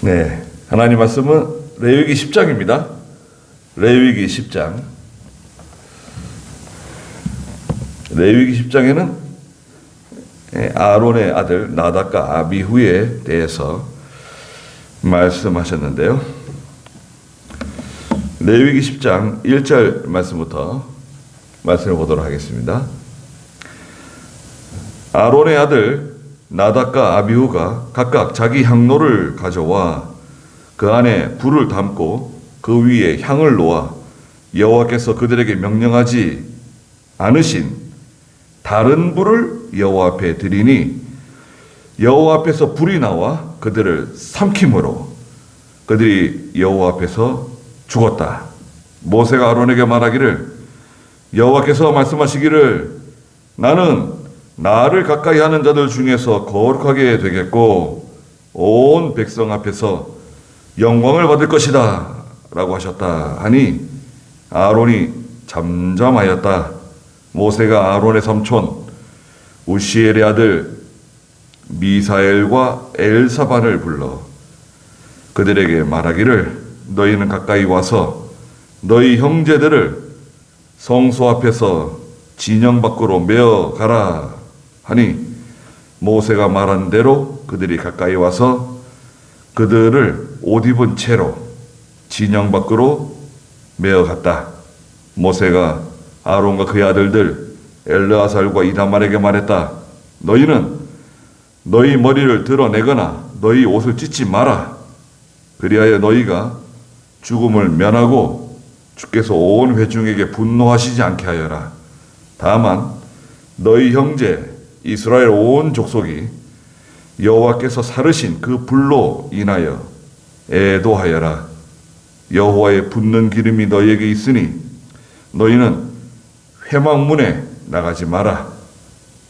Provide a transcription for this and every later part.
네, 하나님 말씀은 레위기 10장입니다. 레위기 10장. 레위기 10장에는 아론의 아들 나답과 아비후에 대해서 말씀하셨는데요. 레위기 10장 1절 말씀부터 말씀을 보도록 하겠습니다. 아론의 아들 나답과 아비후가 각각 자기 향로를 가져와 그 안에 불을 담고 그 위에 향을 놓아 여호와께서 그들에게 명령하지 않으신 다른 불을 여호와 앞에 드리니 여호와 앞에서 불이 나와 그들을 삼킴으로 그들이 여호와 앞에서 죽었다. 모세가 아론에게 말하기를 여호와께서 말씀하시기를 나는 나를 가까이 하는 자들 중에서 거룩하게 되겠고 온 백성 앞에서 영광을 받을 것이다 라고 하셨다 하니 아론이 잠잠하였다. 모세가 아론의 삼촌 우시엘의 아들 미사엘과 엘사반을 불러 그들에게 말하기를 너희는 가까이 와서 너희 형제들을 성소 앞에서 진영 밖으로 메어 가라 하니 모세가 말한 대로 그들이 가까이 와서 그들을 옷 입은 채로 진영 밖으로 메어 갔다. 모세가 아론과 그의 아들들 엘르아살과 이다말에게 말했다. 너희는 너희 머리를 드러내거나 너희 옷을 찢지 마라. 그리하여 너희가 죽음을 면하고 주께서 온 회중에게 분노하시지 않게 하여라. 다만 너희 형제 이스라엘 온 족속이 여호와께서 사르신 그 불로 인하여 애도하여라. 여호와의 붓는 기름이 너희에게 있으니 너희는 회막문에 나가지 마라.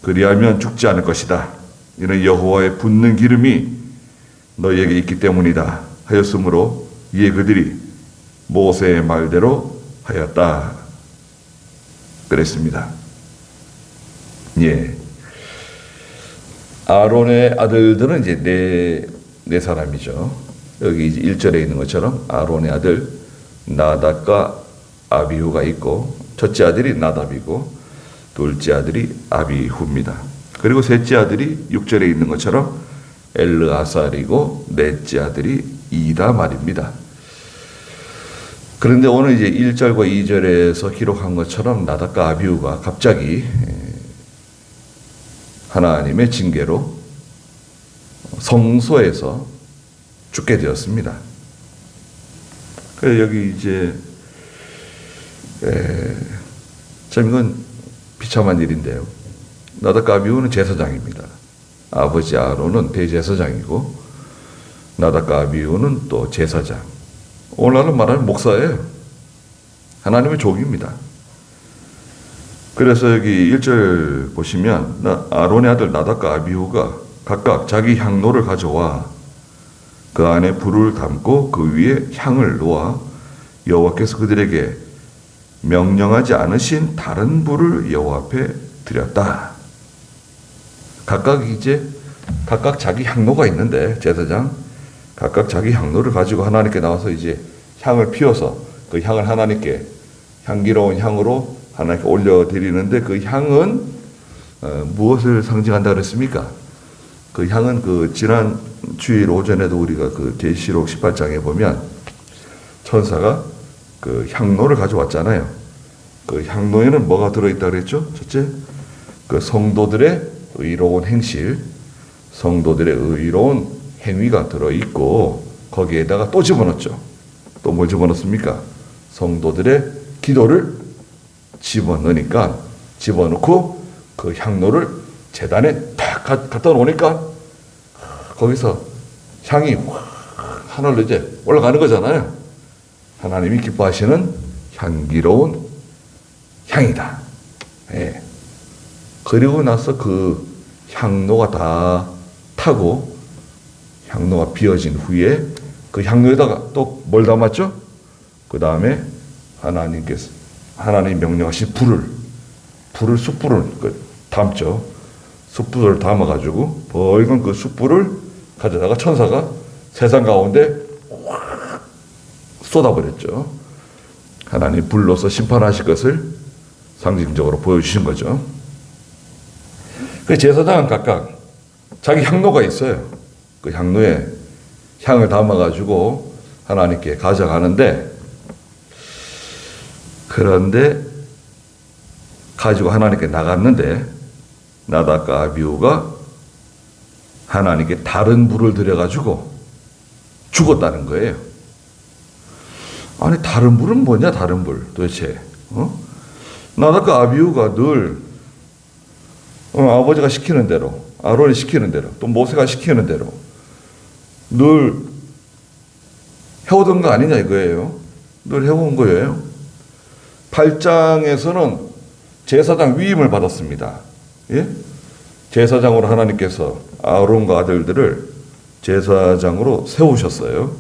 그리하면 죽지 않을 것이다. 이는 여호와의 붓는 기름이 너희에게 있기 때문이다 하였으므로 이에 그들이 모세의 말대로 하였다. 그랬습니다. 예. 아론의 아들들은 이제 네 사람이죠. 여기 이제 1절에 있는 것처럼 아론의 아들 나답과 아비후가 있고 첫째 아들이 나답이고 둘째 아들이 아비후입니다. 그리고 셋째 아들이 6절에 있는 것처럼 엘르아살이고 넷째 아들이 이다말입니다. 그런데 오늘 이제 1절과 2절에서 기록한 것처럼 나답과 아비후가 갑자기 하나님의 징계로 성소에서 죽게 되었습니다. 그래서 여기 이제 참 이건 비참한 일인데요. 나답과 아비후는 제사장입니다. 아버지 아론은 대제사장이고 나답과 아비후는 또 제사장. 오늘날은 말하는 목사예요. 하나님의 족입니다. 그래서 여기 1절 보시면 아론의 아들 나답과 아비후가 각각 자기 향로를 가져와 그 안에 불을 담고 그 위에 향을 놓아 여호와께서 그들에게 명령하지 않으신 다른 불을 여호와 앞에 드렸다. 각각 자기 향로가 있는데 제사장 각각 자기 향로를 가지고 하나님께 나와서 이제 향을 피워서 그 향을 하나님께 향기로운 향으로 하나님께 올려드리는데 그 향은 무엇을 상징한다 그랬습니까? 그 향은 그 지난 주일 오전에도 우리가 그 계시록 18장에 보면 천사가 그 향로를 가져왔잖아요. 그 향로에는 뭐가 들어있다 그랬죠? 첫째, 그 성도들의 의로운 행실, 성도들의 의로운 행위가 들어있고 거기에다가 또 집어넣었죠. 또 뭘 집어넣습니까? 성도들의 기도를 집어넣고 그 향로를 제단에 딱 갖다 놓으니까 거기서 향이 하늘로 이제 올라가는 거잖아요. 하나님이 기뻐하시는 향기로운 향이다. 예. 그리고 나서 그 향로가 다 타고 향로가 비어진 후에 그 향로에다가 또 뭘 담았죠? 그 다음에 하나님 명령하신 숯불을 담죠. 숯불을 담아가지고 벌건 그 숯불을 가져다가 천사가 세상 가운데 확 쏟아버렸죠. 하나님 불로서 심판하실 것을 상징적으로 보여주신 거죠. 그 제사장은 각각 자기 향로가 있어요. 그 향로에 향을 담아가지고 하나님께 가져가는데, 그런데 가지고 하나님께 나갔는데 나답과 아비후가 하나님께 다른 불을 들여가지고 죽었다는 거예요. 아니 다른 불은 뭐냐, 다른 불 도대체. 나답과 아비후가 늘 아버지가 시키는 대로, 아론이 시키는 대로, 또 모세가 시키는 대로 늘 해오던 거 아니냐 이거예요. 늘 해온 거예요. 8장에서는 제사장 위임을 받았습니다. 예? 제사장으로 하나님께서 아론과 아들들을 제사장으로 세우셨어요.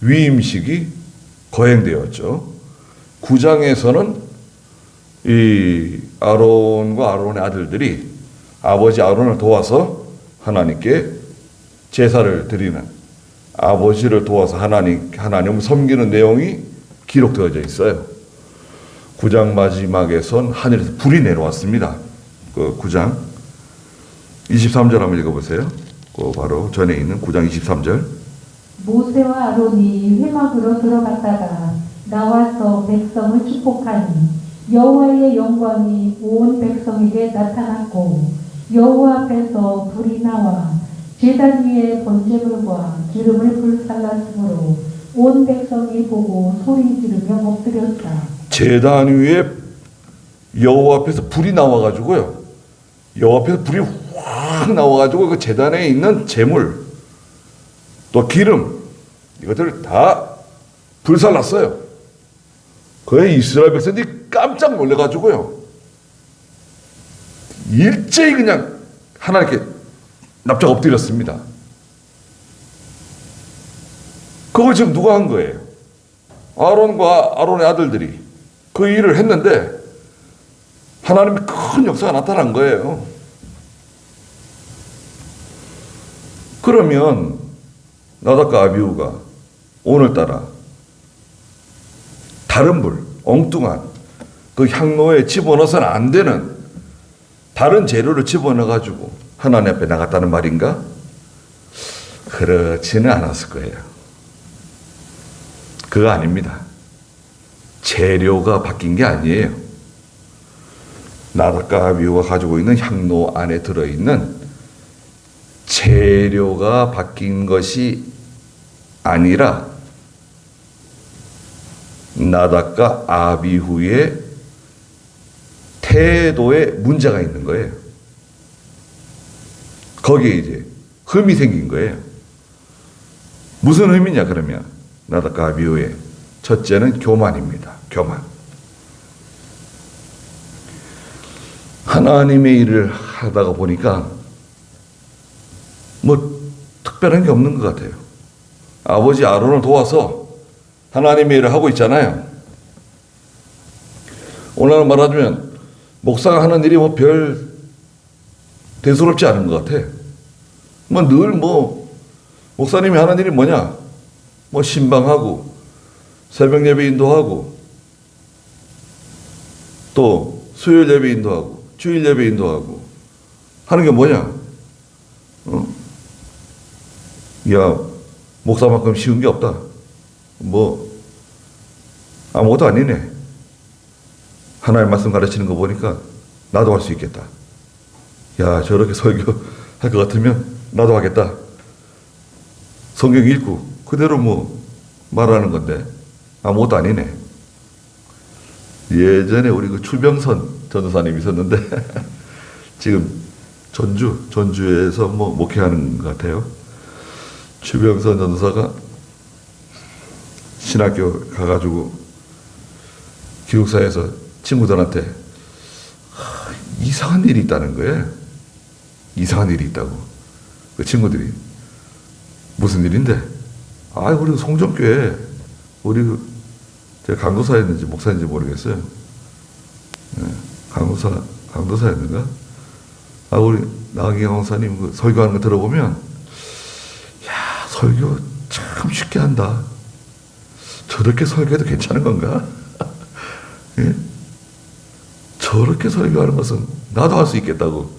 위임식이 거행되었죠. 9장에서는 이 아론과 아론의 아들들이 아버지 아론을 도와서 하나님께 제사를 드리는, 아버지를 도와서 하나님을 섬기는 내용이 기록되어져 있어요. 9장 마지막에선 하늘에서 불이 내려왔습니다. 그 9장 23절 한번 읽어보세요. 그 바로 전에 있는 9장 23절. 모세와 아론이 회막으로 들어갔다가 나와서 백성을 축복하니 여호와의 영광이 온 백성에게 나타났고 여호와 앞에서 불이 나와 제단 위에 번제물과 기름을 불살랐으므로 온 백성이 보고 소리 지르며 엎드렸다. 제단 위에 여호와 앞에서 불이 나와가지고요. 여호와 앞에서 불이 확 나와가지고 그 제단에 있는 제물 또 기름 이것들을 다 불살랐어요. 그의 이스라엘 백성들이 깜짝 놀래가지고요. 일제히 그냥 하나님께 납작 엎드렸습니다. 그걸 지금 누가 한 거예요? 아론과 아론의 아들들이 그 일을 했는데 하나님의 큰 역사가 나타난 거예요. 그러면 나답과 아비후가 오늘따라 다른 불, 엉뚱한 그 향로에 집어넣어서는 안 되는 다른 재료를 집어넣어가지고 하나님 앞에 나갔다는 말인가? 그렇지는 않았을 거예요. 그거 아닙니다. 재료가 바뀐 게 아니에요. 나답과 아비후가 가지고 있는 향로 안에 들어있는 재료가 바뀐 것이 아니라 나답과 아비후의 태도에 문제가 있는 거예요. 거기에 이제 흠이 생긴 거예요. 무슨 흠이냐 그러면 나답과 아비후의 첫째는 교만입니다. 교만. 하나님의 일을 하다가 보니까 뭐 특별한 게 없는 것 같아요. 아버지 아론을 도와서 하나님의 일을 하고 있잖아요. 오늘 말하자면 목사가 하는 일이 뭐 별 대수롭지 않은 것 같아. 뭐 늘 목사님이 하는 일이 뭐냐? 뭐 신방하고 새벽 예배 인도하고 또 수요일 예배 인도하고 주일 예배 인도하고 하는 게 뭐냐? 야, 목사만큼 쉬운 게 없다. 뭐 아무것도 아니네. 하나님 말씀 가르치는 거 보니까 나도 할 수 있겠다. 야, 저렇게 설교할 것 같으면 나도 하겠다. 성경 읽고 그대로 뭐 말하는 건데 아무것도 아니네. 예전에 우리 그 추병선 전도사님 있었는데 지금 전주에서 뭐 목회하는 것 같아요. 추병선 전도사가 신학교 가가지고 기숙사에서 친구들한테 이상한 일이 있다는 거예요. 이상한 일이 있다고. 그 친구들이 무슨 일인데? 우리 송정교회 우리 제가 강도사였는지 목사인지 모르겠어요. 네, 강도사였는가? 우리 나경영 목사님 그 설교하는 거 들어보면 야, 설교 참 참 쉽게 한다. 저렇게 설교해도 괜찮은 건가? 예? 저렇게 설교하는 것은 나도 할 수 있겠다고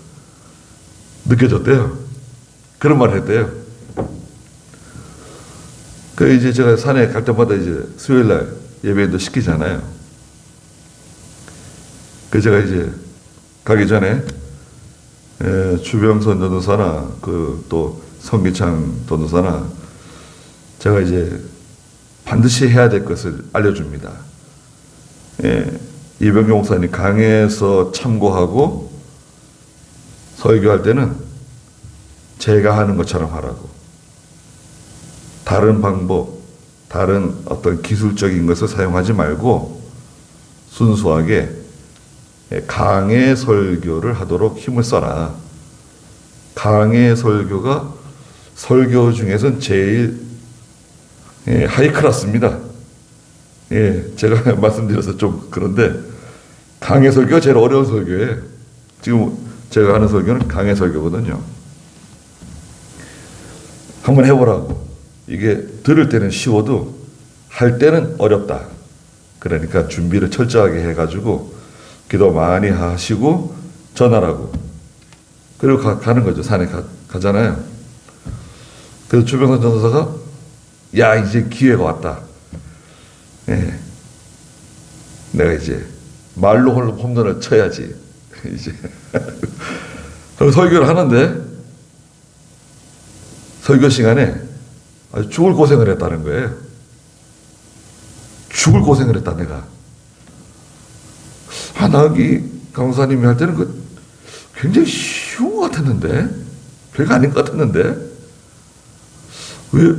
느껴졌대요. 그런 말을 했대요. 그 이제 제가 산에 갈 때마다 이제 수요일 날 예배도 시키잖아요. 그 제가 이제 가기 전에 주병선 전도사나 그 또 성기창 전도사나 제가 이제 반드시 해야 될 것을 알려줍니다. 이병경 목사님 강해서 참고하고 설교할 때는 제가 하는 것처럼 하라고. 다른 방법, 다른 어떤 기술적인 것을 사용하지 말고 순수하게 강해 설교를 하도록 힘을 써라. 강해 설교가 설교 중에서는 제일 하이 클래스입니다. 제가 말씀드려서 좀 그런데 강해 설교가 제일 어려운 설교예요. 지금 제가 하는 설교는 강해 설교거든요. 한번 해보라고. 이게 들을 때는 쉬워도 할 때는 어렵다. 그러니까 준비를 철저하게 해가지고 기도 많이 하시고 전하라고. 그리고 가는 거죠. 산에 가잖아요. 그래서 주병선 전도사가 야 이제 기회가 왔다. 내가 이제 말로 홈런을 쳐야지. 이제 그리고 설교를 하는데 설교 시간에 아주 죽을 고생을 했다는 거예요. 죽을 고생을 했다 내가. 나기 강사님이 할 때는 그 굉장히 쉬운 것 같았는데 별거 아닌 것 같았는데 왜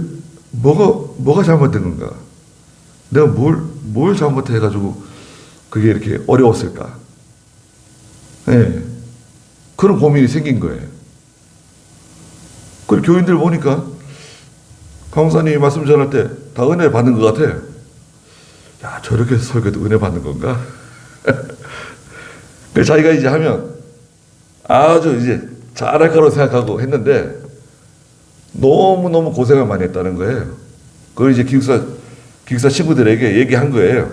뭐가 잘못된 건가? 내가 뭘 잘못해가지고 그게 이렇게 어려웠을까? 그런 고민이 생긴 거예요. 그 교인들 보니까 강사님이 말씀 전할 때 다 은혜 받는 것 같아요. 야, 저렇게 설교도 은혜 받는 건가? 그래서 자기가 이제 하면 아주 이제 잘할 거라고 생각하고 했는데 너무너무 고생을 많이 했다는 거예요. 그걸 이제 기숙사 친구들에게 얘기한 거예요.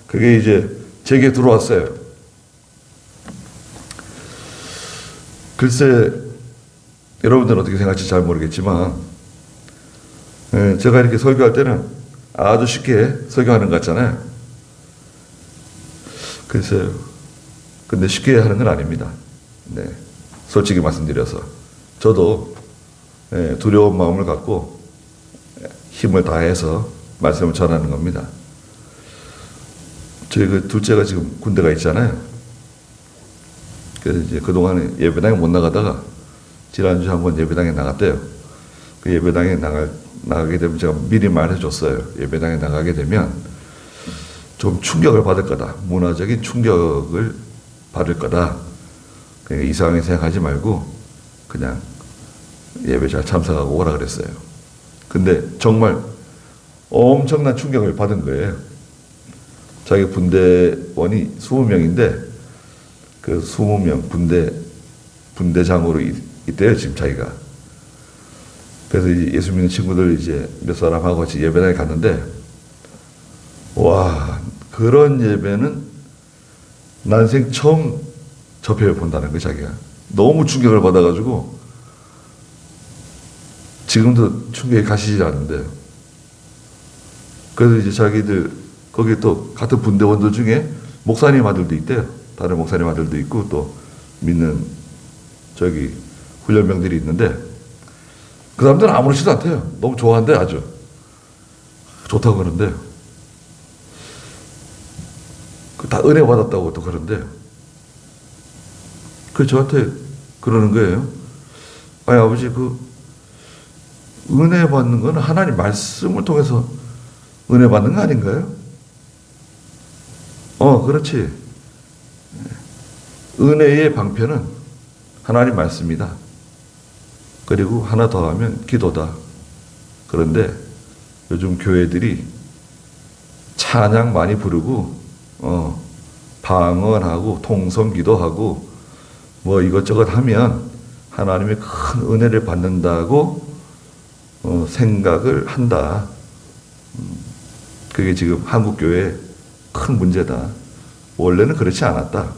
그게 이제 제게 들어왔어요. 글쎄, 여러분들은 어떻게 생각할지 잘 모르겠지만, 제가 이렇게 설교할 때는 아주 쉽게 설교하는 것 같잖아요. 글쎄요. 근데 쉽게 하는 건 아닙니다. 솔직히 말씀드려서. 저도 두려운 마음을 갖고 힘을 다해서 말씀을 전하는 겁니다. 저희 그 둘째가 지금 군대가 있잖아요. 그래서 이제 그동안에 예배당에 못 나가다가 지난주에 한번 예배당에 나갔대요. 그 예배당에 나가게 되면 제가 미리 말해줬어요. 예배당에 나가게 되면 좀 충격을 받을 거다. 문화적인 충격을 받을 거다. 그러니까 이상하게 생각하지 말고 그냥 예배 잘 참석하고 오라 그랬어요. 근데 정말 엄청난 충격을 받은 거예요. 자기 군대원이 20명인데 그 20명 분대장으로 있대요, 지금 자기가. 그래서 이제 예수 믿는 친구들 이제 몇 사람하고 같이 예배당에 갔는데, 와, 그런 예배는 난생 처음 접해 본다는 거예요, 자기가. 너무 충격을 받아가지고, 지금도 충격이 가시지 않는데요. 그래서 이제 자기들, 거기 또 같은 분대원들 중에 목사님 아들도 있대요. 다른 목사님 아들도 있고, 또 믿는 훈련병들이 있는데, 그 사람들은 아무렇지도 않대요. 너무 좋아한대, 아주. 좋다고 그러는데요. 다 은혜 받았다고 또 그러는데요. 그래서 저한테 그러는 거예요. 아니, 아버지, 은혜 받는 건 하나님 말씀을 통해서 은혜 받는 거 아닌가요? 그렇지. 은혜의 방편은 하나님 말씀이다. 그리고 하나 더 하면 기도다. 그런데 요즘 교회들이 찬양 많이 부르고 방언하고 통성기도하고 뭐 이것저것 하면 하나님의 큰 은혜를 받는다고 생각을 한다. 그게 지금 한국 교회의 큰 문제다. 원래는 그렇지 않았다.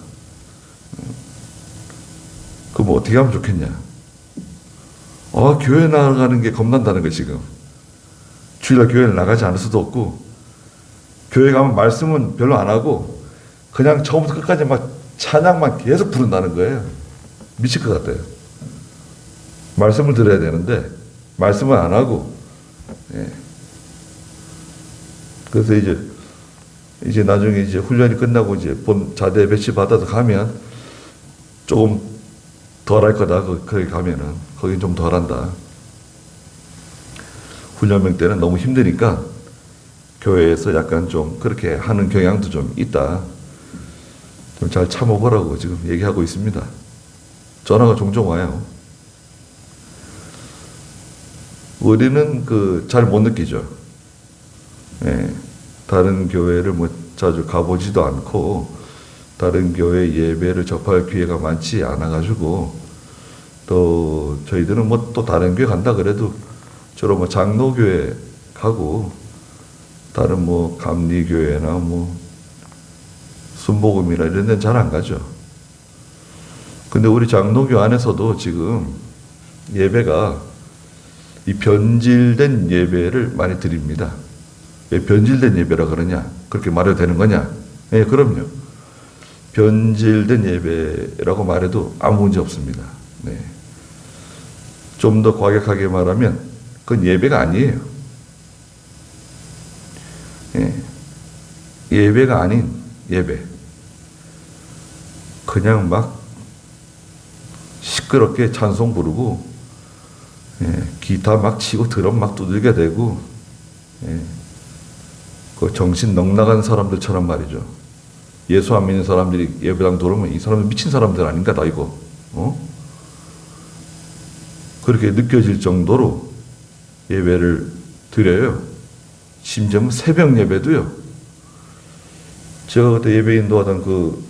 그럼 어떻게 하면 좋겠냐? 교회 나가는 게 겁난다는 거 지금. 주일날 교회를 나가지 않을 수도 없고, 교회 가면 말씀은 별로 안 하고, 그냥 처음부터 끝까지 막 찬양만 계속 부른다는 거예요. 미칠 것 같아요. 말씀을 들어야 되는데, 말씀을 안 하고, 예. 그래서 이제 나중에 이제 훈련이 끝나고 이제 본 자대 배치 받아서 가면 조금 덜 할 거다. 거기 가면은. 거긴 좀 덜 한다. 훈련병 때는 너무 힘드니까 교회에서 약간 좀 그렇게 하는 경향도 좀 있다. 좀 잘 참아보라고 지금 얘기하고 있습니다. 전화가 종종 와요. 우리는 잘 못 느끼죠. 예, 다른 교회를 뭐 자주 가보지도 않고 다른 교회 예배를 접할 기회가 많지 않아가지고 또 저희들은 뭐 또 다른 교회 간다 그래도 주로 뭐 장로교회 가고 다른 뭐 감리교회나 뭐 순복음이나 이런 데는 잘 안 가죠. 근데 우리 장로교 안에서도 지금 예배가 이 변질된 예배를 많이 드립니다. 왜 변질된 예배라 그러냐? 그렇게 말해도 되는 거냐? 예, 그럼요. 변질된 예배라고 말해도 아무 문제 없습니다. 네. 좀 더 과격하게 말하면 그건 예배가 아니에요. 예. 예배가 아닌 예배. 그냥 막 시끄럽게 찬송 부르고, 예. 기타 막 치고 드럼 막 두들겨 대고, 예. 그 정신 넉나간 사람들처럼 말이죠. 예수 안 믿는 사람들이 예배당 들어오면 이 사람들 미친 사람들 아닌가 다 이거. 그렇게 느껴질 정도로 예배를 드려요. 심지어 새벽 예배도요. 제가 그때 예배 인도하던 그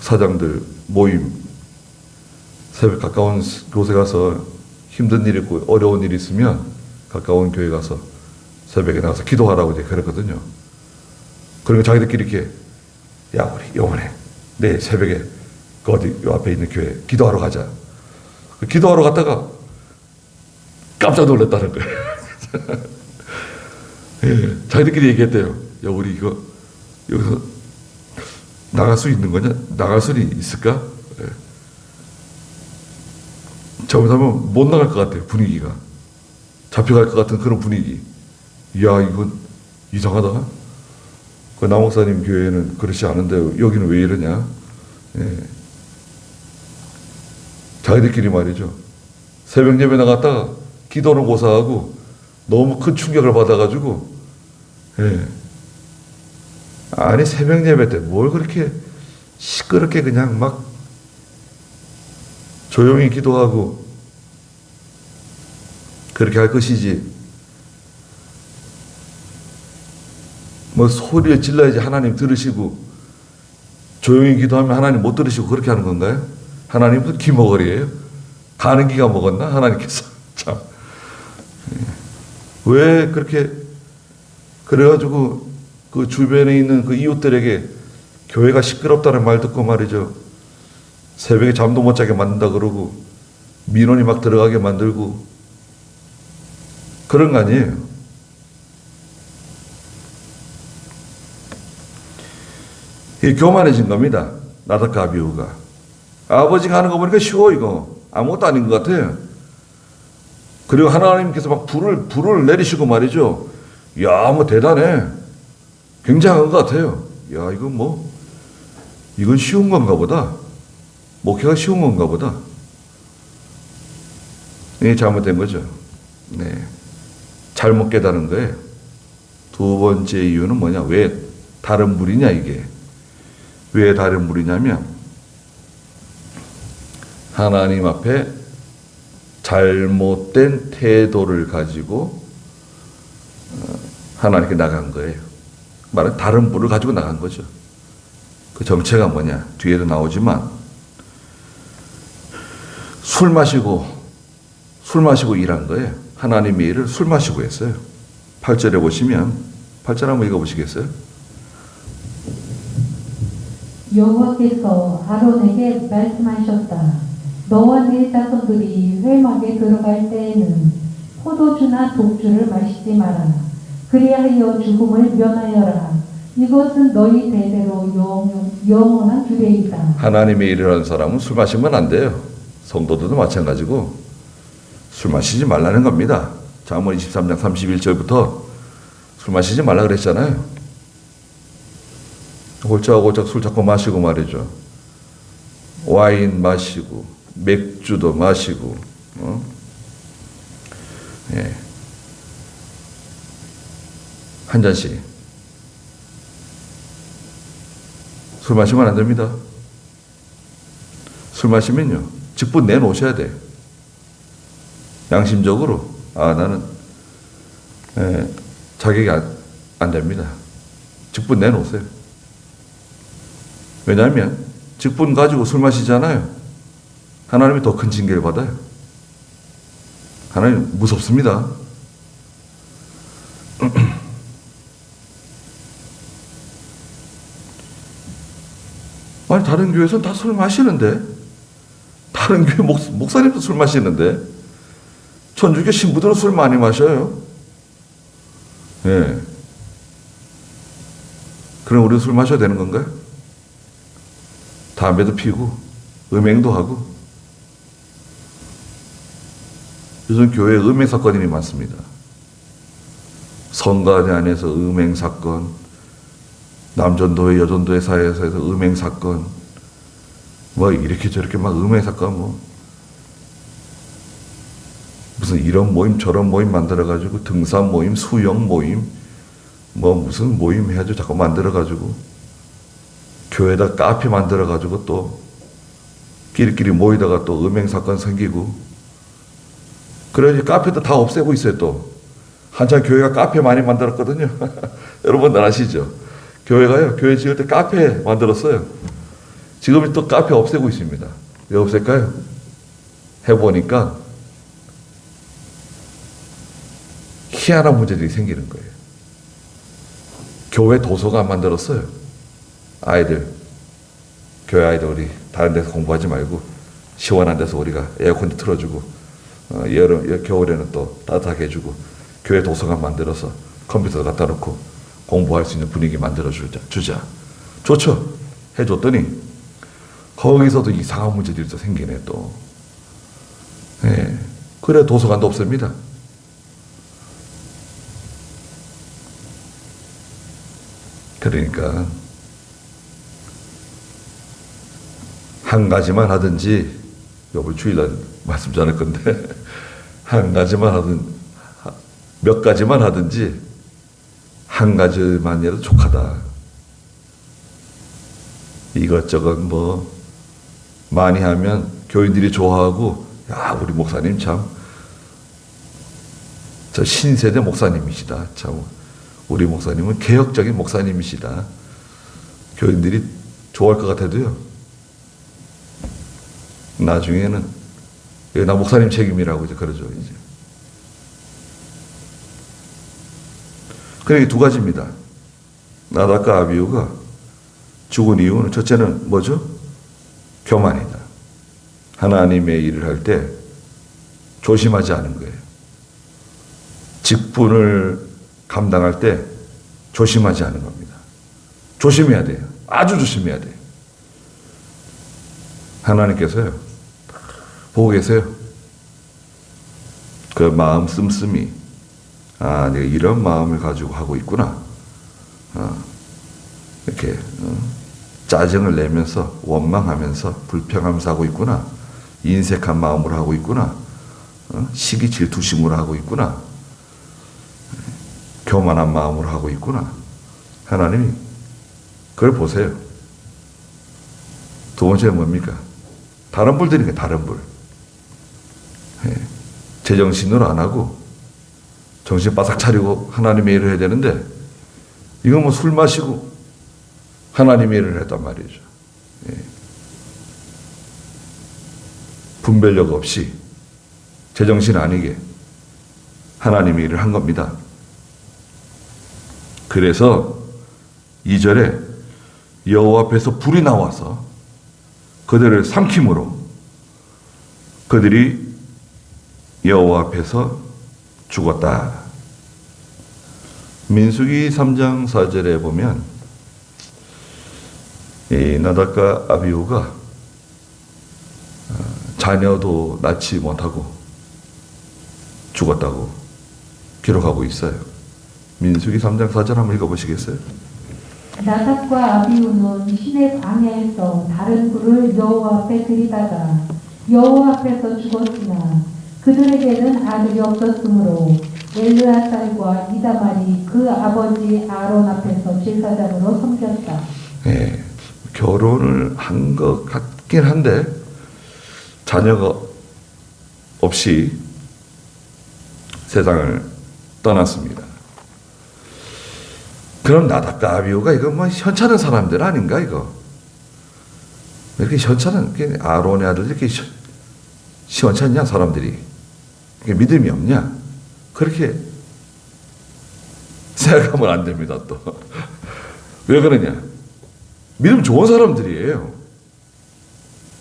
사장들 모임, 새벽 가까운 곳에 가서 힘든 일 있고 어려운 일 있으면 가까운 교회 가서 새벽에 나가서 기도하라고 이제 그랬거든요. 그러니까 자기들끼리 이렇게, 야, 우리 요번에 내일 새벽에 어디 요 앞에 있는 교회 기도하러 가자. 기도하러 갔다가 깜짝 놀랐다는 거예요. 예, 자기들끼리 얘기했대요. 야, 우리 이거 여기서 나갈 수 있는 거냐? 나갈 수는 있을까? 예. 잘못하면 못 나갈 것 같아요. 분위기가 잡혀갈 것 같은 그런 분위기. 이야, 이건 이상하다. 그 남목사님 교회는 그렇지 않은데 여기는 왜 이러냐? 예. 자기들끼리 말이죠. 새벽 예배 나갔다가 기도는 고사하고 너무 큰 충격을 받아가지고, 예. 아니, 새벽 예배 때 뭘 그렇게 시끄럽게 그냥 막 조용히 기도하고 그렇게 할 것이지. 뭐 소리를 질러야지 하나님 들으시고 조용히 기도하면 하나님 못 들으시고 그렇게 하는 건가요? 하나님은 기머거리예요? 가는 기가 먹었나? 하나님께서 참. 왜 그렇게 그래가지고 그 주변에 있는 그 이웃들에게 교회가 시끄럽다는 말 듣고 말이죠. 새벽에 잠도 못 자게 만든다 그러고 민원이 막 들어가게 만들고 그런 거 아니에요. 이게 교만해진 겁니다. 나다카 아비후가. 아버지가 하는 거 보니까 쉬워 이거. 아무것도 아닌 것 같아요. 그리고 하나님께서 막 불을 내리시고 말이죠. 야, 뭐 대단해. 굉장한 것 같아요. 야, 이건 쉬운 건가 보다. 목회가 쉬운 건가 보다. 이게 잘못된 거죠. 네. 잘못 깨달은 거예요. 두 번째 이유는 뭐냐? 왜 다른 물이냐, 이게. 왜 다른 물이냐면, 하나님 앞에 잘못된 태도를 가지고 하나님께 나간 거예요. 말은 다른 물을 가지고 나간 거죠. 그 정체가 뭐냐? 뒤에도 나오지만 술 마시고 일한 거예요. 하나님의 일을 술 마시고 했어요. 8절에 보시면 8절 한번 읽어보시겠어요? 여호와께서 아론에게 말씀하셨다. 너와 네 자손들이 회막에 들어갈 때에는 포도주나 독주를 마시지 마라. 그리하여 죽음을 면하여라. 이것은 너희 대대로 영원한 규례이다. 하나님의 일을 하는 사람은 술 마시면 안 돼요. 성도들도 마찬가지고 술 마시지 말라는 겁니다. 잠언 23장 31절부터 술 마시지 말라 그랬잖아요. 골짝골짝 술 자꾸 마시고 말이죠. 와인 마시고 맥주도 마시고 예. 한 잔씩 술 마시면 안 됩니다. 술 마시면요 직분 내놓으셔야 돼요. 양심적으로 나는 자격이 안 됩니다. 직분 내놓으세요. 왜냐하면 직분 가지고 술 마시잖아요. 하나님이 더 큰 징계를 받아요. 하나님 무섭습니다. 아니 다른 교회에서는 다 술 마시는데 다른 교회 목사님도 술 마시는데 천주교 신부들은 술 많이 마셔요. 예. 그럼 우리도 술 마셔야 되는 건가요? 담배도 피우고 음행도 하고 요즘 교회에 음행 사건이 많습니다. 성가대 안에서 음행 사건, 남전도회 여전도회 사이에서 음행 사건, 뭐 이렇게 저렇게 막 음행 사건 무슨 이런 모임 저런 모임 만들어가지고 등산 모임, 수영 모임, 뭐 무슨 모임 해가지고 자꾸 만들어가지고 교회에다 카페 만들어가지고 또 끼리끼리 모이다가 또 음행 사건 생기고 그래야지 카페도 다 없애고 있어요. 또 한참 교회가 카페 많이 만들었거든요. 여러분들 아시죠? 교회가요 교회 지을 때 카페 만들었어요. 지금 또 카페 없애고 있습니다. 왜 없앨까요? 해보니까 희한한 문제들이 생기는 거예요. 교회 도서관 만들었어요. 교회 아이들 우리 다른 데서 공부하지 말고 시원한 데서 우리가 에어컨도 틀어주고 겨울에는 또 따뜻하게 해주고 교회 도서관 만들어서 컴퓨터 갖다 놓고 공부할 수 있는 분위기 만들어 주자. 좋죠? 해줬더니 거기서도 이상한 문제들이 또 생기네 또. 예. 그래 도서관도 없습니다. 그러니까 한 가지만 하든지 요번 주일날 말씀 전할 건데 한 가지만 하든 몇 가지만 하든지 한 가지만이라도 족하다. 이것저것 뭐 많이 하면 교인들이 좋아하고 야 우리 목사님 참 저 신세대 목사님이시다. 참 우리 목사님은 개혁적인 목사님이시다. 교인들이 좋아할 것 같아도요. 나중에는 나 목사님 책임이라고 이제 그러죠. 이제. 그러니까 두 가지입니다. 나답과 아비후가 죽은 이유는 첫째는 뭐죠? 교만이다. 하나님의 일을 할 때 조심하지 않은 거예요. 직분을 감당할 때 조심하지 않은 겁니다. 조심해야 돼요. 아주 조심해야 돼요. 하나님께서요. 보고 계세요. 그 마음 씀씀이 내가 이런 마음을 가지고 하고 있구나. 이렇게 짜증을 내면서 원망하면서 불평하면서 하고 있구나. 인색한 마음으로 하고 있구나. 시기 질투심으로 하고 있구나. 교만한 마음으로 하고 있구나. 하나님이 그걸 보세요. 두 번째는 뭡니까? 다른 불들이니까 다른 불. 제정신으로 안 하고 정신 바싹 차리고 하나님의 일을 해야 되는데 이건 뭐 술 마시고 하나님의 일을 했단 말이죠. 분별력 없이 제정신 아니게 하나님이 일을 한 겁니다. 그래서 2절에 여호와 앞에서 불이 나와서 그들을 삼킴으로 그들이 여호와 앞에서 죽었다. 민수기 3장 4절에 보면 이 나답과 아비후가 자녀도 낳지 못하고 죽었다고 기록하고 있어요. 민수기 3장 4절 한번 읽어보시겠어요? 나답과 아비후는 시내 광야에서 다른 불을 여호와 앞에 들이다가 여호와 앞에서 죽었으나 그들에게는 아들이 없었으므로 엘르아살과 이다말이 그 아버지 아론 앞에서 제사장으로 섬겼다. 네, 결혼을 한 것 같긴 한데 자녀가 없이 세상을 떠났습니다. 그럼 나답과 아비후가 이거 뭐 현찮은 사람들 아닌가 이거? 이렇게 현찮은 아론의 아들 이렇게 시원찮냐 사람들이? 이게 믿음이 없냐? 그렇게 생각하면 안 됩니다. 또 왜 그러냐? 믿음 좋은 사람들이에요.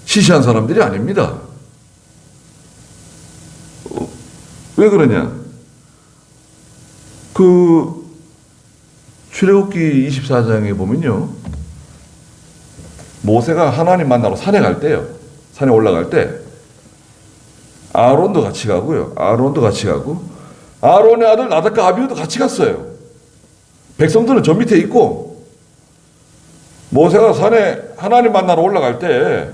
시시한 사람들이 아닙니다. 왜 그러냐? 출애굽기 24장에 보면요, 모세가 하나님 만나러 산에 갈 때요, 산에 올라갈 때 아론도 같이 가고요, 아론의 아들 나답과 아비후도 같이 갔어요. 백성들은 저 밑에 있고 모세가 산에 하나님 만나러 올라갈 때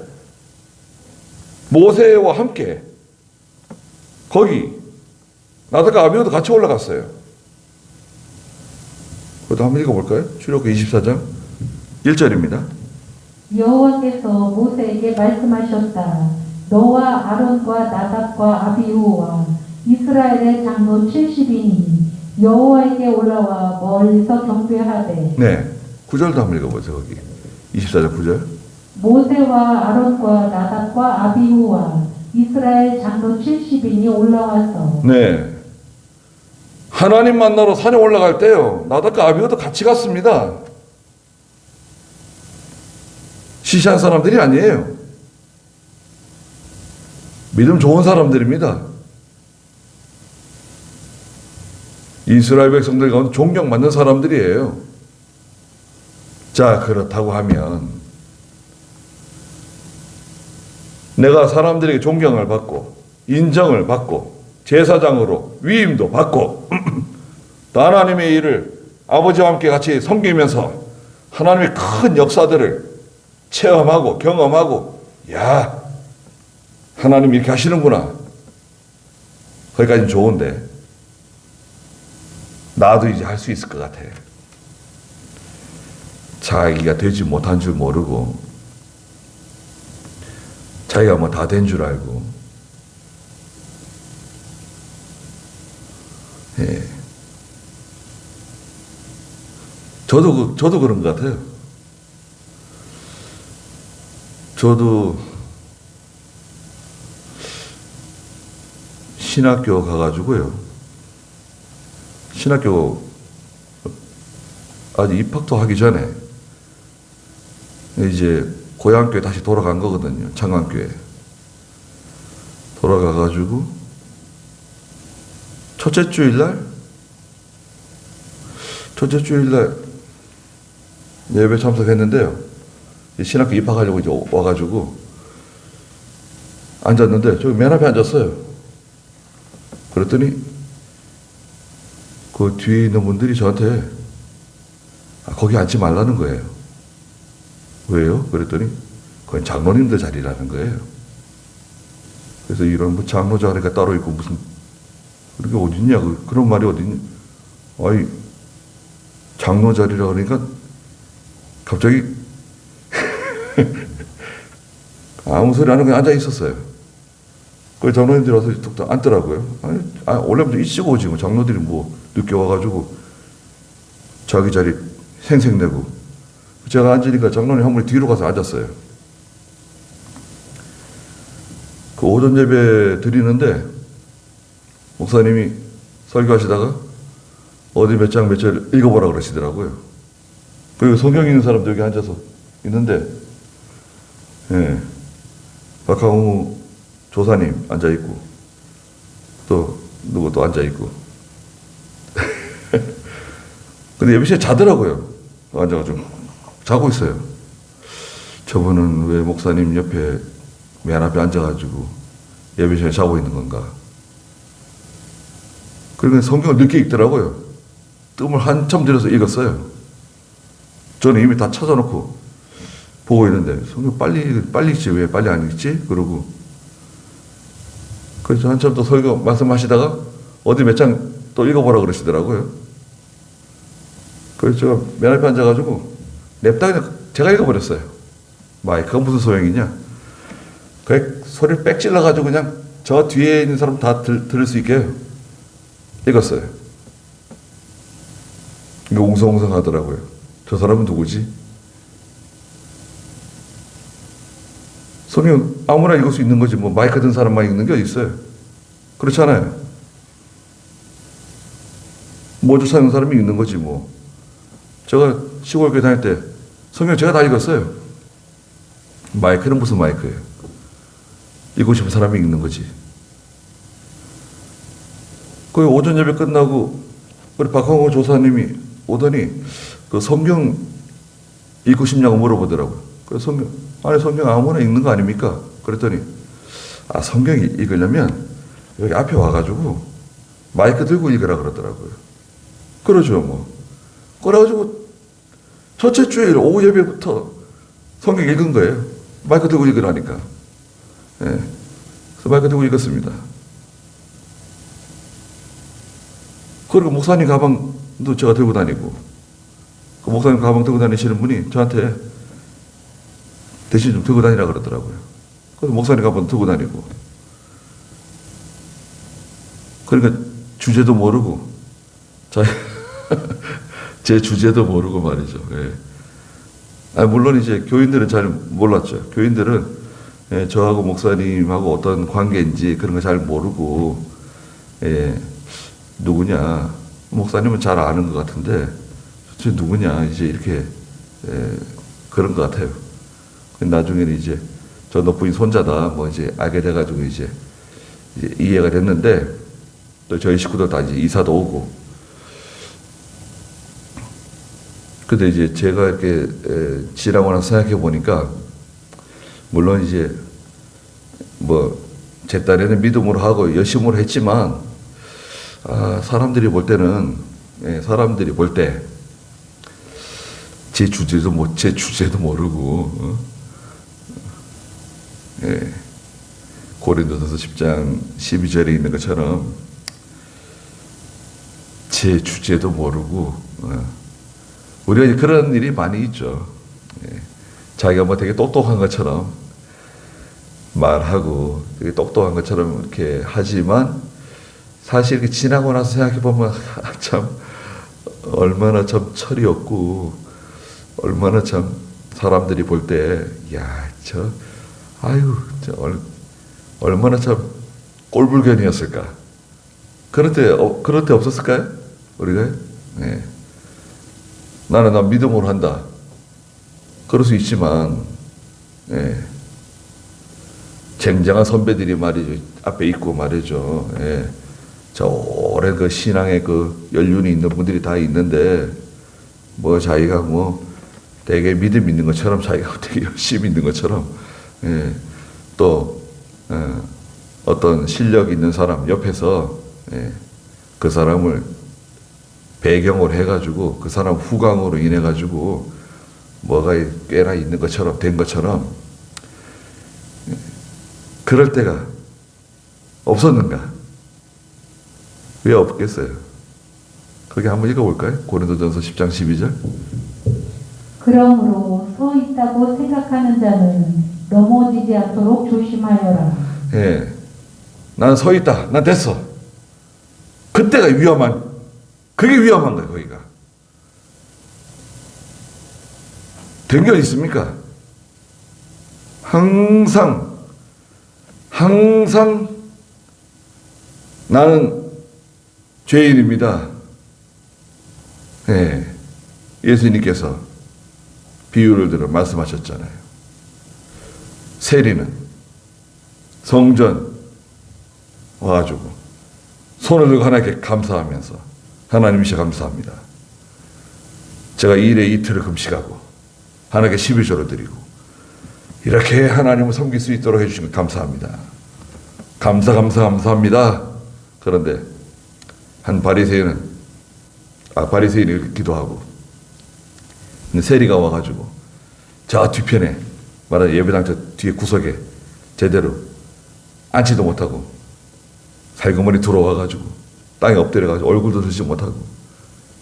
모세와 함께 거기 나답과 아비후도 같이 올라갔어요. 그것도 한번 읽어볼까요? 출애굽기 24장 1절입니다. 여호와께서 모세에게 말씀하셨다. 너와 아론과 나답과 아비후와 이스라엘의 장로 70인이 여호와에게 올라와 멀리서 경배하되. 네, 9절도 한번 읽어보세요. 거기 24장 9절. 모세와 아론과 나답과 아비후와 이스라엘 장로 70인이 올라와서. 네, 하나님 만나러 산에 올라갈 때요, 나답과 아비후도 같이 갔습니다. 시시한 사람들이 아니에요. 믿음 좋은 사람들입니다. 이스라엘 백성들 가운데 존경받는 사람들이에요. 자, 그렇다고 하면 내가 사람들에게 존경을 받고 인정을 받고 제사장으로 위임도 받고 또 하나님의 일을 아버지와 함께 같이 섬기면서 하나님의 큰 역사들을 체험하고 경험하고, 야, 하나님 이렇게 하시는구나, 거기까지는 좋은데 나도 이제 할 수 있을 것 같아. 자기가 되지 못한 줄 모르고 자기가 뭐 다 된 줄 알고, 예. 저도 그런 것 같아요. 저도 신학교 가가지고요, 신학교 아직 입학도 하기 전에 이제 고향교회 다시 돌아간 거거든요. 창광교회 돌아가가지고 첫째 주일날 예배 참석했는데요, 신학교 입학하려고 이제 와가지고 앉았는데 저기 맨 앞에 앉았어요. 그랬더니 그 뒤에 있는 분들이 저한테 거기 앉지 말라는 거예요. 왜요? 그랬더니 그건 장로님들 자리라는 거예요. 그래서 이런 뭐 장로 자리가 따로 있고 무슨 그런 게 어딨냐, 그런 말이 어딨냐. 아이, 장로 자리라 그러니까 갑자기 아무 소리 안 하고 앉아 있었어요. 그 장로님들이 와서 툭 앉더라고요. 아니, 원래부터 일찍 오지 뭐, 장로들이 뭐 늦게 와가지고 자기 자리 생색내고. 제가 앉으니까 장로님 한 분이 뒤로 가서 앉았어요. 그 오전 예배 드리는데 목사님이 설교하시다가 어디 몇 장 몇 절 읽어보라 그러시더라고요. 그리고 성경 있는 사람도 여기 앉아서 있는데, 예, 박항우 조사님 앉아 있고 또 누구 또 앉아 있고. 근데 예배 시간에 자더라고요. 앉아가지고 자고 있어요. 저분은 왜 목사님 옆에 맨 앞에 앉아가지고 예배 시간에 자고 있는 건가? 그러니까 성경을 늦게 읽더라고요. 뜸을 한참 들여서 읽었어요. 저는 이미 다 찾아놓고 보고 있는데 성경 빨리 읽지 왜 빨리 안 읽지? 그러고 그래서 한참 또 설교 말씀하시다가 어디 몇 장 또 읽어보라 그러시더라고요. 그래서 제가 맨 앞에 앉아가지고 냅다 그냥 제가 읽어버렸어요. 마이크가 무슨 소용이냐? 그 소리를 빽 찔러가지고 그냥 저 뒤에 있는 사람 다 들을 수 있게 읽었어요. 이거 웅성웅성 하더라고요. 저 사람은 누구지? 성경 아무나 읽을 수 있는 거지 뭐 마이크 든 사람만 읽는 게 어디 있어요? 그렇잖아요. 모주 사는 사람이 읽는 거지 뭐. 제가 시골교회 다닐 때 성경 제가 다 읽었어요. 마이크는 무슨 마이크예요? 읽고 싶은 사람이 읽는 거지. 그 오전 예배 끝나고 우리 박항호 조사님이 오더니 그 성경 읽고 싶냐고 물어보더라고요. 그래서 성경 아무나 읽는 거 아닙니까? 그랬더니 성경 읽으려면 여기 앞에 와가지고 마이크 들고 읽으라 그러더라고요. 그러죠 뭐. 그래가지고 첫째 주일 오후 예배부터 성경 읽은 거예요. 마이크 들고 읽으라니까. 예. 그래서 마이크 들고 읽었습니다. 그리고 목사님 가방도 제가 들고 다니고, 그 목사님 가방 들고 다니시는 분이 저한테 대신 좀 들고 다니라 그러더라고요. 그래서 목사님 가방 들고 다니고. 그러니까 주제도 모르고, 제 주제도 모르고 말이죠. 예. 물론 이제 교인들은 잘 몰랐죠. 교인들은 저하고 목사님하고 어떤 관계인지 그런 거 잘 모르고, 누구냐. 목사님은 잘 아는 것 같은데, 저 누구냐. 이제 이렇게, 그런 것 같아요. 나중에는 이제 저 너 부인 손자다. 뭐 이제 알게 돼가지고 이제 이해가 됐는데, 또 저희 식구들 다 이제 이사도 오고, 근데 이제 제가 이렇게 지나고 나서 생각해 보니까, 물론 이제 뭐 제 딸에는 믿음으로 하고 열심으로 했지만, 사람들이 볼 때는, 사람들이 볼 때 제 주제도 모르고, 고린도전서 10장 12절에 있는 것처럼 제 주제도 모르고, 우리가 그런 일이 많이 있죠. 자기가 뭐 되게 똑똑한 것처럼 말하고 되게 똑똑한 것처럼 이렇게 하지만 사실 이렇게 지나고 나서 생각해 보면 참 얼마나 참 철이 없고 얼마나 참 사람들이 볼 때 얼마나 참 꼴불견이었을까. 그럴 때 없었을까요? 우리가? 네. 난 믿음으로 한다. 그럴 수 있지만, 쟁쟁한 선배들이 말이죠. 앞에 있고 말이죠. 저 오랜 그 신앙의 그 연륜이 있는 분들이 다 있는데, 뭐 자기가 뭐 되게 믿음 있는 것처럼, 자기가 되게 열심히 있는 것처럼, 또, 어떤 실력 있는 사람 옆에서, 그 사람을 배경으로 해가지고 그 사람 후광으로 인해가지고 뭐가 꽤나 있는 것처럼 된 것처럼 그럴 때가 없었는가? 왜 없겠어요? 거기 한번 읽어볼까요? 고린도전서 10장 12절. 그러므로 서 있다고 생각하는 자는 넘어지지 않도록 조심하여라. 난 서 있다. 난 됐어. 그때가 그게 위험한 거예요, 거기가. 된 게 있습니까? 항상 항상 나는 죄인입니다. 네. 예수님께서 비유를 들어 말씀하셨잖아요. 세리는 성전 와가지고 손을 들고 하나님께 감사하면서 하나님이시 감사합니다. 제가 일에 이틀을 금식하고 하나님께 11조를 드리고 이렇게 하나님을 섬길 수 있도록 해주신 것 감사합니다. 감사합니다. 그런데 한 바리새인이 기도하고 세리가 와가지고 저 뒤편에 말하는 예배당 저 뒤에 구석에 제대로 앉지도 못하고 살그머니 들어와가지고 땅에 엎드려가지고 얼굴도 들지 못하고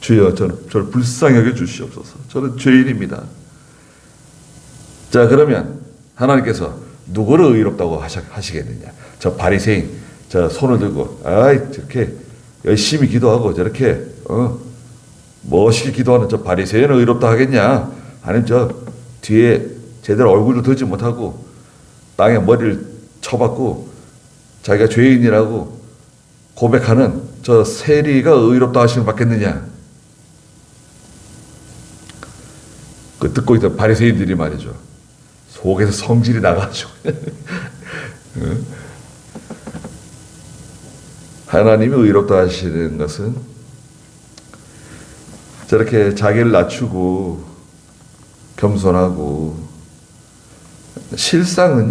주여 저를 불쌍히 여겨 주시옵소서. 저는 죄인입니다. 자, 그러면 하나님께서 누구를 의롭다고 하시겠느냐? 저 바리새인 저 손을 들고 저렇게 열심히 기도하고 저렇게 멋있게 기도하는 저 바리새인을 의롭다 하겠냐? 아니면 저 뒤에 제대로 얼굴도 들지 못하고 땅에 머리를 쳐박고 자기가 죄인이라고 고백하는 저 세리가 의롭다 하시는 받겠느냐? 그 듣고 있던 바리새인들이 말이죠. 속에서 성질이 나가지고 하나님이 의롭다 하시는 것은 저렇게 자기를 낮추고 겸손하고 실상은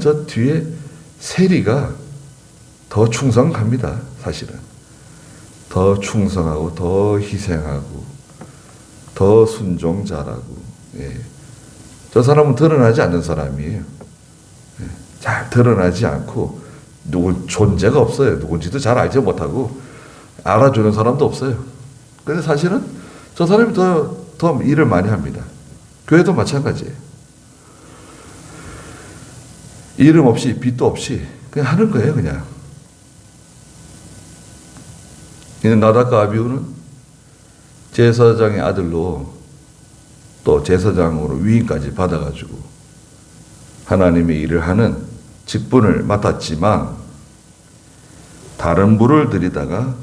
저 뒤에 세리가 더 충성합니다. 사실은 더 충성하고 더 희생하고 더 순종 잘하고 저 사람은 드러나지 않는 사람이에요. 잘 드러나지 않고 누구 존재가 없어요. 누군지도 잘 알지 못하고 알아주는 사람도 없어요. 근데 사실은 저 사람이 더 일을 많이 합니다. 교회도 마찬가지예요. 이름 없이 빚도 없이 그냥 하는 거예요. 그냥. 나답과 아비후는 제사장의 아들로 또 제사장으로 위임까지 받아가지고 하나님의 일을 하는 직분을 맡았지만 다른 부를 들이다가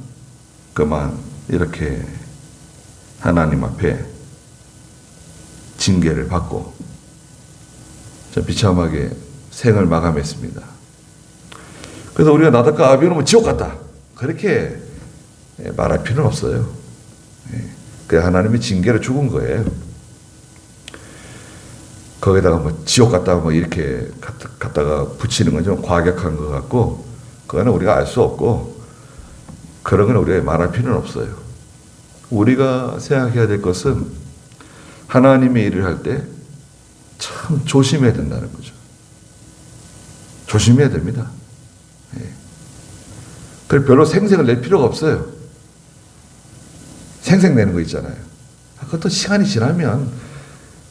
그만 이렇게 하나님 앞에 징계를 받고 비참하게 생을 마감했습니다. 그래서 우리가 나답과 아비후는 지옥 갔다 그렇게 말할 필요는 없어요. 그 하나님의 징계로 죽은 거예요. 거기다가 지옥 갔다가 이렇게 갖다가 붙이는 건 좀 과격한 것 같고, 그거는 우리가 알 수 없고, 그런 건 우리가 말할 필요는 없어요. 우리가 생각해야 될 것은 하나님의 일을 할 때 참 조심해야 된다는 거죠. 조심해야 됩니다. 그걸 별로 생색을 낼 필요가 없어요. 생색 내는 거 있잖아요. 그것도 시간이 지나면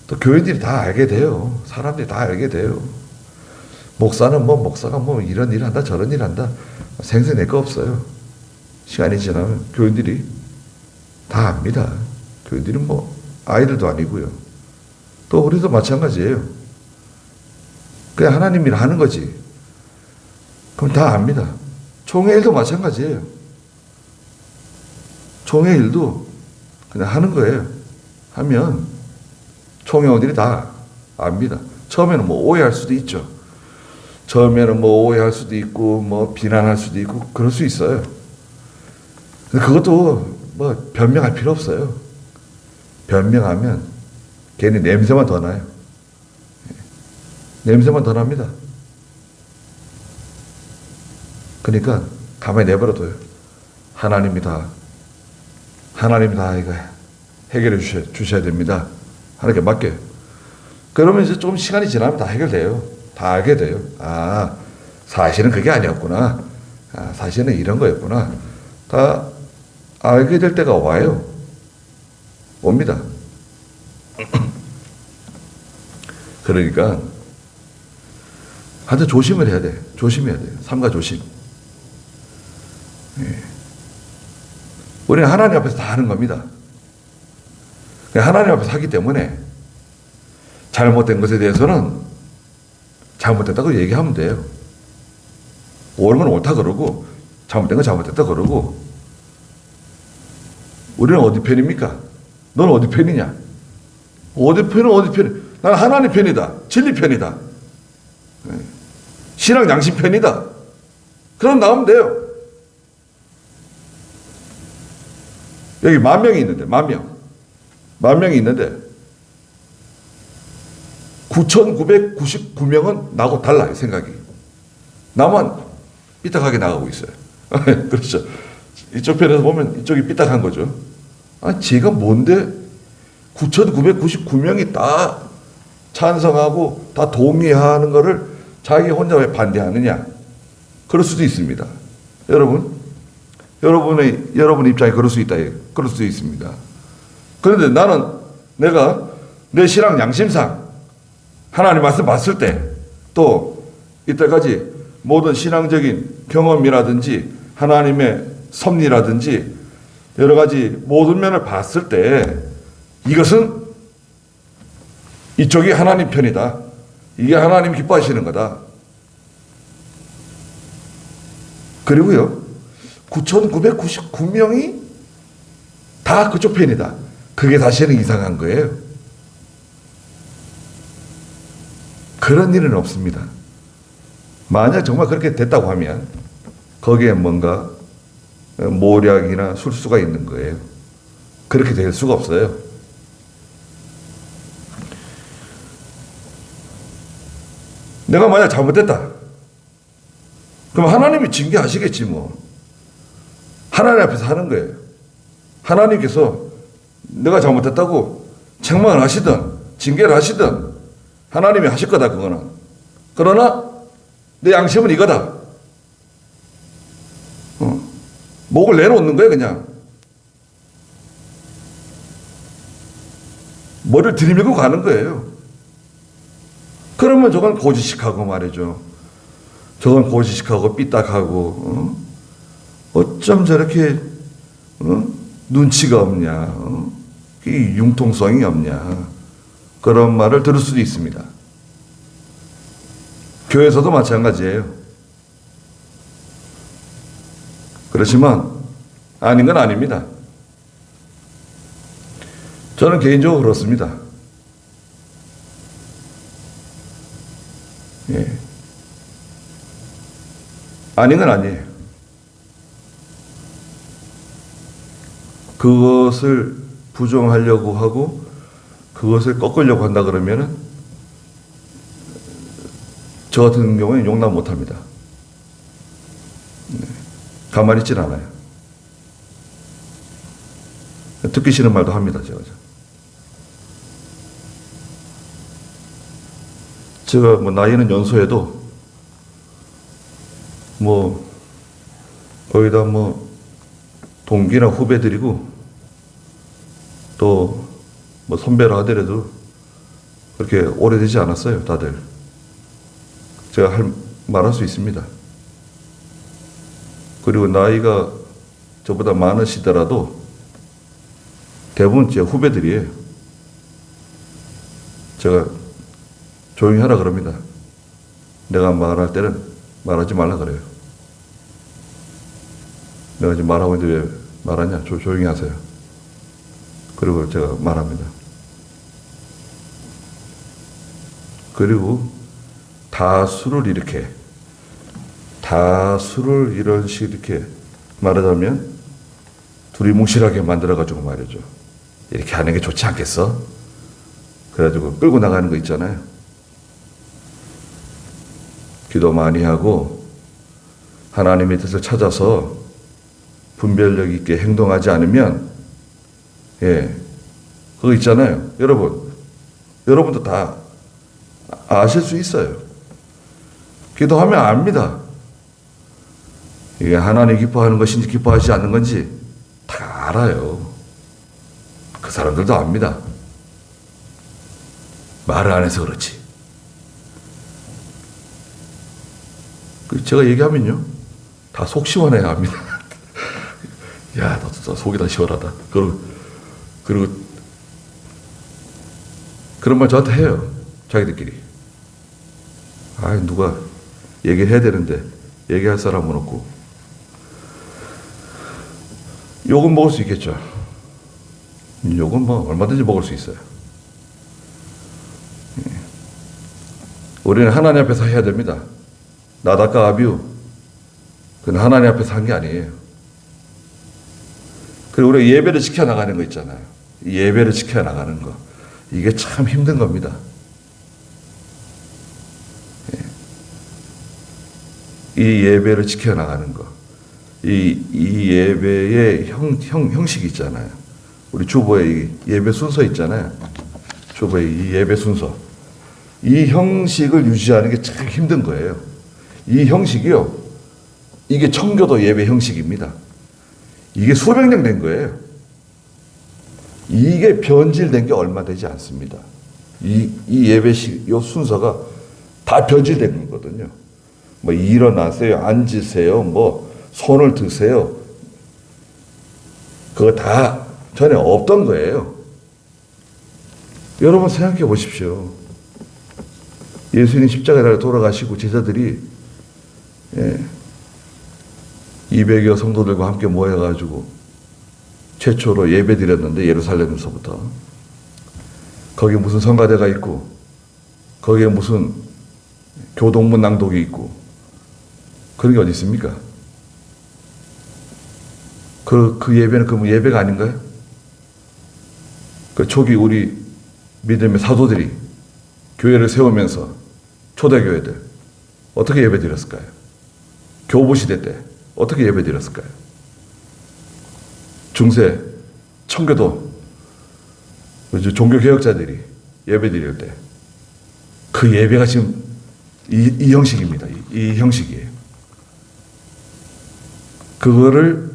또 교인들이 다 알게 돼요. 사람들이 다 알게 돼요. 목사가 이런 일 한다, 저런 일 한다. 생색 낼 거 없어요. 시간이 지나면 교인들이 다 압니다. 교인들은 아이들도 아니고요. 또 우리도 마찬가지예요. 그냥 하나님 일 하는 거지. 그럼 다 압니다. 총회 일도 마찬가지예요. 총회 일도 그냥 하는 거예요. 하면 총회원들이 다 압니다. 처음에는 오해할 수도 있죠. 처음에는 오해할 수도 있고, 비난할 수도 있고, 그럴 수 있어요. 근데 그것도 변명할 필요 없어요. 변명하면 괜히 냄새만 더 나요. 냄새만 더 납니다. 그러니까 가만히 내버려둬요. 하나님이 다 이거 해결해 주셔야 됩니다. 하나님께 맡겨요. 그러면 이제 좀 시간이 지나면 다 해결돼요. 다 알게 돼요. 사실은 그게 아니었구나. 사실은 이런 거였구나. 다 알게 될 때가 와요. 옵니다. 그러니까 아주 조심을 해야 돼. 조심해야 돼요. 삼가 조심. 우리는 하나님 앞에서 다 하는 겁니다. 하나님 앞에서 하기 때문에 잘못된 것에 대해서는 잘못됐다고 얘기하면 돼요. 옳은 건 옳다 그러고 잘못된 건 잘못됐다 그러고. 우리는 어디 편입니까? 넌 어디 편이냐? 어디 편은 어디 편이? 나는 하나님 편이다. 진리 편이다. 신앙 양심 편이다. 그럼 나오면 돼요. 여기 10,000명이 있는데, 10,000명. 10,000명이 있는데, 9,999명은 나하고 달라요, 생각이. 나만 삐딱하게 나가고 있어요. 그렇죠. 이쪽 편에서 보면 이쪽이 삐딱한 거죠. 아, 제가 뭔데 9,999명이 다 찬성하고 다 동의하는 거를 자기 혼자 왜 반대하느냐? 그럴 수도 있습니다. 여러분 입장에 그럴 수 있다. 그럴 수도 있습니다. 그런데 나는 내가 내 신앙 양심상 하나님 말씀 봤을 때 또 이때까지 모든 신앙적인 경험이라든지 하나님의 섭리라든지 여러 가지 모든 면을 봤을 때 이것은 이쪽이 하나님 편이다. 이게 하나님 기뻐하시는 거다. 그리고요, 9,999명이 다 그쪽 편이다. 그게 다시는 이상한 거예요. 그런 일은 없습니다. 만약 정말 그렇게 됐다고 하면 거기에 뭔가 모략이나 술수가 있는 거예요. 그렇게 될 수가 없어요. 내가 만약 잘못됐다. 그럼 하나님이 징계하시겠지 뭐. 하나님 앞에서 하는 거예요. 하나님께서 내가 잘못됐다고 책망을 하시든 징계를 하시든 하나님이 하실 거다 그거는. 그러나 내 양심은 이거다. 목을 내놓는 거예요 그냥. 머리를 들이밀고 가는 거예요. 그러면 저건 고지식하고 말이죠. 저건 고지식하고 삐딱하고 어쩜 저렇게 눈치가 없냐, 이 융통성이 없냐, 그런 말을 들을 수도 있습니다. 교회에서도 마찬가지예요. 그렇지만 아닌 건 아닙니다. 저는 개인적으로 그렇습니다. 예. 아닌 건 아니에요. 그것을 부정하려고 하고 그것을 꺾으려고 한다 그러면은 저 같은 경우에는 용납 못합니다. 가만히 있질 않아요. 듣기 싫은 말도 합니다. 제가 뭐 나이는 연소해도 뭐 거의 다 뭐 동기나 후배들이고 또 뭐 선배라 하더라도 그렇게 오래되지 않았어요. 다들 제가 말할 수 있습니다. 그리고 나이가 저보다 많으시더라도 대부분 제 후배들이에요. 제가 조용히 하라 그럽니다. 내가 말할 때는 말하지 말라 그래요. 내가 지금 말하고 있는데 왜 말하냐? 조용히 하세요. 그리고 제가 말합니다. 그리고 다수를 이런 식 이렇게 말하자면 두리뭉실하게 만들어가지고 말이죠. 이렇게 하는 게 좋지 않겠어? 그래가지고 끌고 나가는 거 있잖아요. 기도 많이 하고 하나님의 뜻을 찾아서 분별력 있게 행동하지 않으면, 그거 있잖아요. 여러분도 다 아실 수 있어요. 기도하면 압니다. 이게 하나님 기뻐하는 것인지 기뻐하지 않는 건지 다 알아요. 그 사람들도 압니다. 말을 안 해서 그렇지. 제가 얘기하면요, 다 속 시원해야 합니다. 야, 너 진짜 속이 다 시원하다. 그리고 그런 말 저한테 해요. 자기들끼리. 아, 누가 얘기해야 되는데 얘기할 사람은 없고. 욕은 먹을 수 있겠죠. 욕은 뭐 얼마든지 먹을 수 있어요. 우리는 하나님 앞에서 해야 됩니다. 나닷과 아비우, 그건 하나님 앞에서 한 게 아니에요. 그리고 우리가 예배를 지켜나가는 거 있잖아요. 예배를 지켜나가는 거, 이게 참 힘든 겁니다. 이 예배를 지켜나가는 거, 이 예배의 형식이 있잖아요. 우리 주보의 이 예배 순서 있잖아요. 주보의 이 예배 순서, 이 형식을 유지하는 게 참 힘든 거예요. 이 형식이요, 이게 청교도 예배 형식입니다. 이게 수백 년 된 거예요. 이게 변질된 게 얼마 되지 않습니다. 이 예배식, 이 순서가 다 변질된 거거든요. 뭐 일어나세요, 앉으세요, 뭐 손을 드세요. 그거 다 전에 없던 거예요. 여러분 생각해 보십시오. 예수님 십자가에 돌아가시고 제자들이 200여 성도들과 함께 모여가지고 최초로 예배 드렸는데, 예루살렘에서부터. 거기에 무슨 성가대가 있고, 거기에 무슨 교동문 낭독이 있고, 그런 게 어디 있습니까? 그 예배는 그러면 예배가 아닌가요? 그 초기 우리 믿음의 사도들이 교회를 세우면서 초대교회들 어떻게 예배 드렸을까요? 교부시대 때 어떻게 예배 드렸을까요? 중세, 청교도, 종교개혁자들이 예배 드릴 때 그 예배가 지금 이 형식입니다. 이 형식이에요. 그거를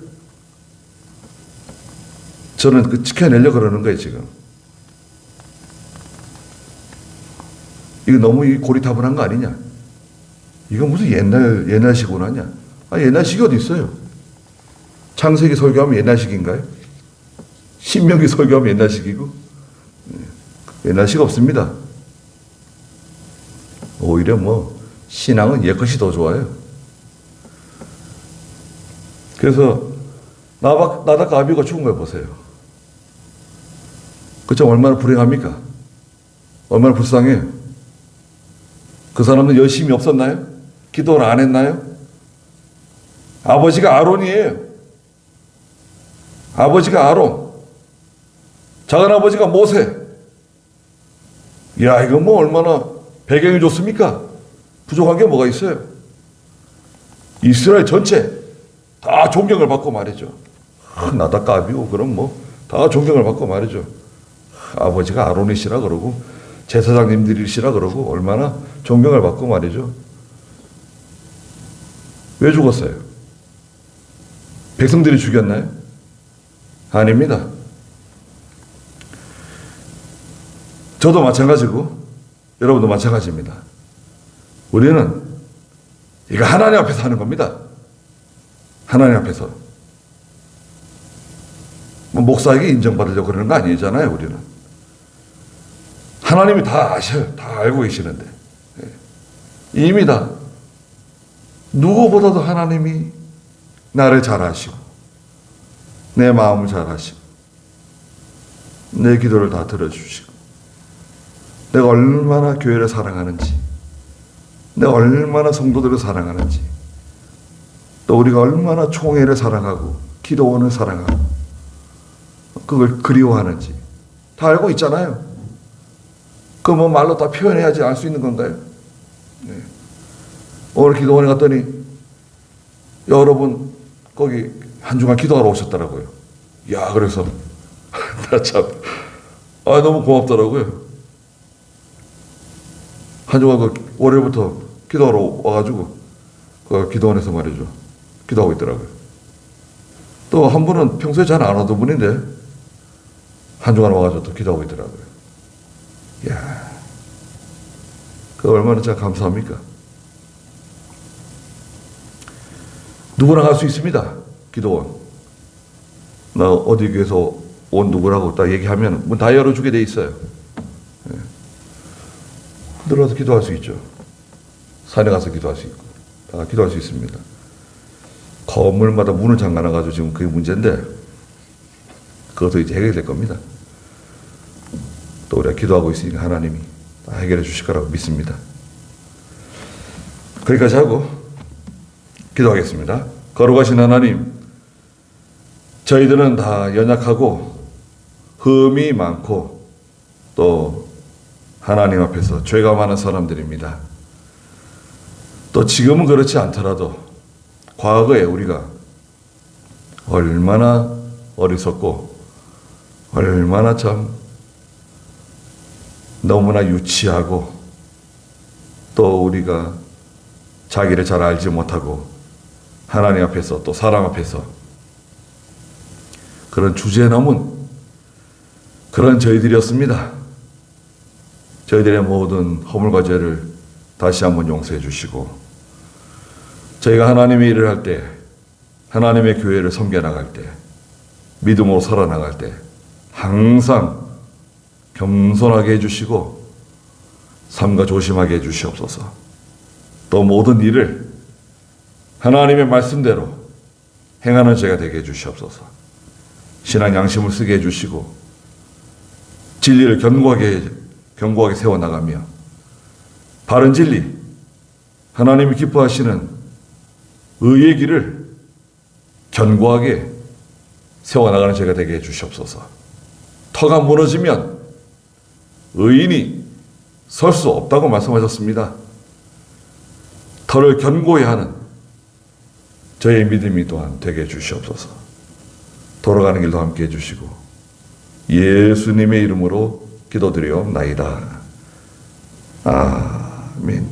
저는 지켜내려고 그러는 거예요, 지금. 이거 너무 고리타분한 거 아니냐? 이거 무슨 옛날식으로 하냐? 아, 옛날식이 어디 있어요? 창세기 설교하면 옛날식인가요? 신명기 설교하면 옛날식이고? 옛날식 없습니다. 오히려 뭐 신앙은 옛것이 더 좋아요. 그래서 나닷과 아비우가 죽은 걸 보세요. 그쵸? 얼마나 불행합니까? 얼마나 불쌍해요. 그 사람은 열심이 없었나요? 기도를 안 했나요? 아버지가 아론이에요. 아버지가 아론. 작은아버지가 모세. 야, 이거 뭐 얼마나 배경이 좋습니까? 부족한 게 뭐가 있어요? 이스라엘 전체 다 존경을 받고 말이죠. 나닷과 아비우, 그럼 뭐 다 존경을 받고 말이죠. 아버지가 아론이시라 그러고 제사장님들이시라 그러고 얼마나 존경을 받고 말이죠. 왜 죽었어요? 백성들이 죽였나요? 아닙니다. 저도 마찬가지고 여러분도 마찬가지입니다. 우리는 이거 하나님 앞에서 하는 겁니다. 하나님 앞에서. 뭐 목사에게 인정받으려고 그러는 거 아니잖아요, 우리는. 하나님이 다 아셔요. 다 알고 계시는데. 이미 다 누구보다도 하나님이 나를 잘 아시고 내 마음을 잘 아시고 내 기도를 다 들어주시고 내가 얼마나 교회를 사랑하는지, 내가 얼마나 성도들을 사랑하는지, 또 우리가 얼마나 총회를 사랑하고 기도원을 사랑하고 그걸 그리워하는지 다 알고 있잖아요. 그 뭐 말로 다 표현해야지 알 수 있는 건가요? 네. 오늘 기도원에 갔더니 여러분 거기 한 주간 기도하러 오셨더라고요. 야, 그래서 나 참 너무 고맙더라고요. 한 주간 그 월요일부터 기도하러 와가지고 그 기도원에서 말이죠, 기도하고 있더라고요. 또 한 분은 평소에 잘 안 오던 분인데 한 주간 와가지고 또 기도하고 있더라고요. 이야, 그 얼마나 참 감사합니까? 누구나 갈 수 있습니다. 기도원. 나 어디 교회에서 온 누구라고 딱 얘기하면 문 다 열어주게 돼 있어요. 들어와서 기도할 수 있죠. 산에 가서 기도할 수 있고 다 기도할 수 있습니다. 건물마다 문을 잠가놔가지고 지금 그게 문제인데 그것도 이제 해결될 겁니다. 또 우리가 기도하고 있으니까 하나님이 다 해결해 주실 거라고 믿습니다. 거기까지 하고 기도하겠습니다. 거룩하신 하나님, 저희들은 다 연약하고 흠이 많고 또 하나님 앞에서 죄가 많은 사람들입니다. 또 지금은 그렇지 않더라도 과거에 우리가 얼마나 어리석고 얼마나 참 너무나 유치하고 또 우리가 자기를 잘 알지 못하고 하나님 앞에서 또 사람 앞에서 그런 주제 넘은 그런 저희들이었습니다. 저희들의 모든 허물과 죄를 다시 한번 용서해 주시고 저희가 하나님의 일을 할 때 하나님의 교회를 섬겨 나갈 때 믿음으로 살아나갈 때 항상 겸손하게 해주시고 삼가 조심하게 해주시옵소서. 또 모든 일을 하나님의 말씀대로 행하는 제가 되게 해주시옵소서. 신앙 양심을 쓰게 해주시고 진리를 견고하게 세워나가며 바른 진리, 하나님이 기뻐하시는 의의 길을 견고하게 세워나가는 제가 되게 해주시옵소서. 터가 무너지면 의인이 설 수 없다고 말씀하셨습니다. 터를 견고히 하는 저의 믿음이 또한 되게 해주시옵소서. 돌아가는 길도 함께 해주시고 예수님의 이름으로 기도드리옵나이다. 아멘.